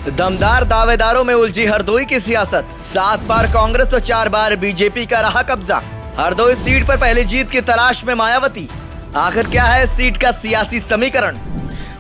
दमदार दावेदारों में उलझी हरदोई की सियासत। 7 बार कांग्रेस तो 4 बार बीजेपी का रहा कब्जा। हरदोई सीट पर पहली जीत की तलाश में मायावती। आखिर क्या है इस सीट का सियासी समीकरण?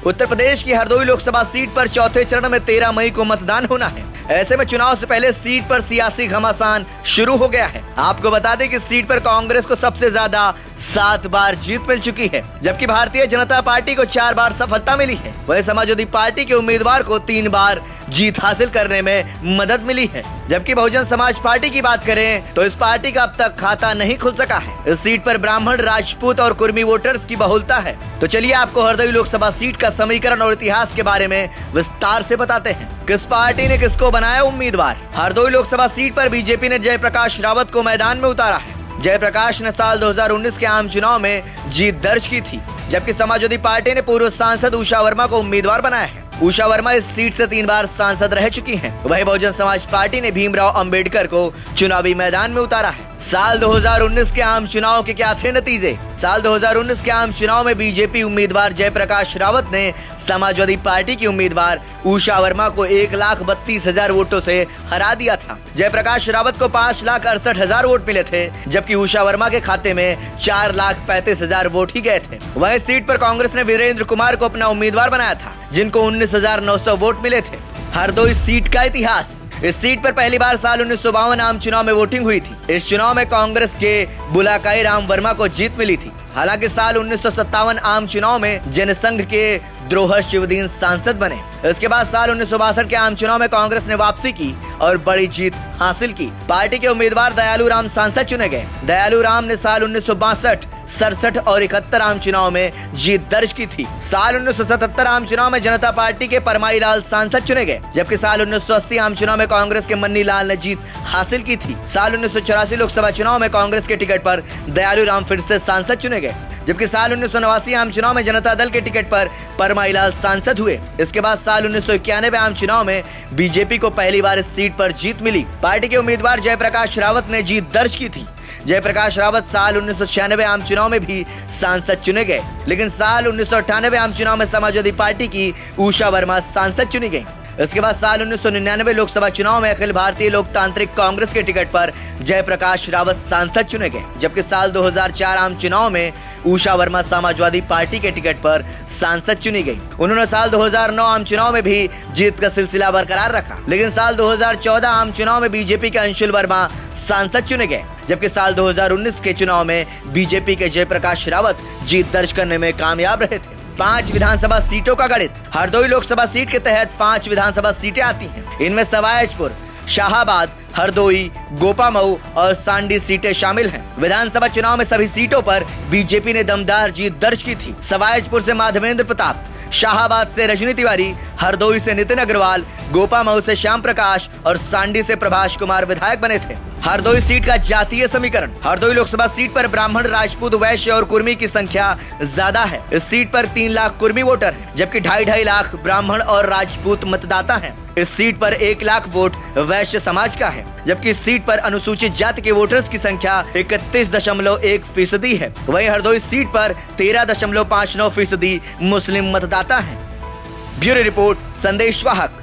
उत्तर प्रदेश की हरदोई लोकसभा सीट पर चौथे चरण में 13 मई को मतदान होना है। ऐसे में चुनाव से पहले सीट पर सियासी घमासान शुरू हो गया है। आपको बता दें कि सीट पर कांग्रेस को सबसे ज्यादा 7 बार जीत मिल चुकी है, जबकि भारतीय जनता पार्टी को 4 बार सफलता मिली है। वहीं समाजवादी पार्टी के उम्मीदवार को 3 बार जीत हासिल करने में मदद मिली है। जबकि बहुजन समाज पार्टी की बात करें तो इस पार्टी का अब तक खाता नहीं खुल सका है। इस सीट पर ब्राह्मण, राजपूत और कुर्मी वोटर्स की बहुलता है। तो चलिए आपको हरदोई लोकसभा सीट का समीकरण और इतिहास के बारे में विस्तार से बताते हैं। किस पार्टी ने किसको बनाया उम्मीदवार? हरदोई लोकसभा सीट पर बीजेपी ने जयप्रकाश रावत को मैदान में उतारा है। जयप्रकाश ने साल 2019 के आम चुनाव में जीत दर्ज की थी, जबकि समाजवादी पार्टी ने पूर्व सांसद उषा वर्मा को उम्मीदवार बनाया है। उषा वर्मा इस सीट से 3 बार सांसद रह चुकी हैं। वहीं बहुजन समाज पार्टी ने भीमराव अंबेडकर को चुनावी मैदान में उतारा है। साल 2019 के आम चुनाव के क्या थे नतीजे? साल 2019 के आम चुनाव में बीजेपी उम्मीदवार जयप्रकाश रावत ने समाजवादी पार्टी की उम्मीदवार उषा वर्मा को 1,32,000 वोटों से हरा दिया था। जयप्रकाश रावत को 5,68,000 वोट मिले थे, जबकि उषा वर्मा के खाते में 4,35,000 वोट ही गए थे। वहीं सीट पर कांग्रेस ने वीरेंद्र कुमार को अपना उम्मीदवार बनाया था, जिनको 19,900 वोट मिले थे। हरदोई सीट का इतिहास। इस सीट पर पहली बार साल 1952 आम चुनाव में वोटिंग हुई थी। इस चुनाव में कांग्रेस के बुलाकाई राम वर्मा को जीत मिली थी। हालांकि साल 1957 आम चुनाव में जनसंघ के द्रोह शिवदीन सांसद बने। इसके बाद साल 1962 के आम चुनाव में कांग्रेस ने वापसी की और बड़ी जीत हासिल की। पार्टी के उम्मीदवार दयालु राम सांसद चुने गए। दयालु राम ने साल 1962, 67 और 71 आम चुनाव में जीत दर्ज की थी। साल 1977 आम चुनाव में जनता पार्टी के परमाई लाल सांसद चुने गए, जबकि साल 1980 आम चुनाव में कांग्रेस के मन्नी लाल ने जीत हासिल की थी। साल 1984 लोकसभा चुनाव में कांग्रेस के टिकट पर दयालु राम फिर से सांसद चुने गए, जबकि साल 1989 आम चुनाव में जनता दल के टिकट पर परमाई लाल सांसद हुए। इसके बाद साल 1991 आम चुनाव में बीजेपी को पहली बार इस सीट पर जीत मिली। पार्टी के उम्मीदवार जयप्रकाश रावत ने जीत दर्ज की थी। जयप्रकाश रावत साल 1996 आम चुनाव में भी सांसद चुने गए, लेकिन साल 1998 आम चुनाव में समाजवादी पार्टी की उषा वर्मा सांसद चुनी गई। इसके बाद साल 1999 लोकसभा चुनाव में अखिल भारतीय लोकतांत्रिक कांग्रेस के टिकट पर जयप्रकाश रावत सांसद चुने गए, जबकि साल 2004 आम चुनाव में उषा वर्मा समाजवादी पार्टी के टिकट पर सांसद चुनी गई। उन्होंने साल 2009 आम चुनाव में भी जीत का सिलसिला बरकरार रखा, लेकिन साल 2014 आम चुनाव में बीजेपी के अंशुल वर्मा सांसद चुने गए, जबकि साल 2019 के चुनाव में बीजेपी के जयप्रकाश रावत जीत दर्ज करने में कामयाब रहे थे। 5 विधानसभा सीटों का गणित। हरदोई लोकसभा सीट के तहत 5 विधानसभा सीटें आती हैं। इनमें सवायजपुर, शाहाबाद, हरदोई, गोपामऊ और सांडी सीटें शामिल हैं। विधानसभा चुनाव में सभी सीटों पर बीजेपी ने दमदार जीत दर्ज की थी। सवायजपुर से माधवेंद्र प्रताप, शाहाबाद से रजनी तिवारी, हरदोई से नितिन अग्रवाल, गोपामऊ से श्याम प्रकाश और सांडी से प्रभाष कुमार विधायक बने थे। हरदोई सीट का जातीय समीकरण। हरदोई लोकसभा सीट पर ब्राह्मण, राजपूत, वैश्य और कुर्मी की संख्या ज्यादा है। इस सीट पर 3 लाख कुर्मी वोटर हैं, जबकि 2.5 लाख ब्राह्मण और राजपूत मतदाता हैं। इस सीट पर 1 लाख वोट वैश्य समाज का है, जबकि इस सीट पर अनुसूचित जाति के वोटर्स की संख्या 31.1% है। वहीं हरदोई सीट पर 13.59% मुस्लिम मतदाता हैं। ब्यूरो रिपोर्ट, संदेश वाहक।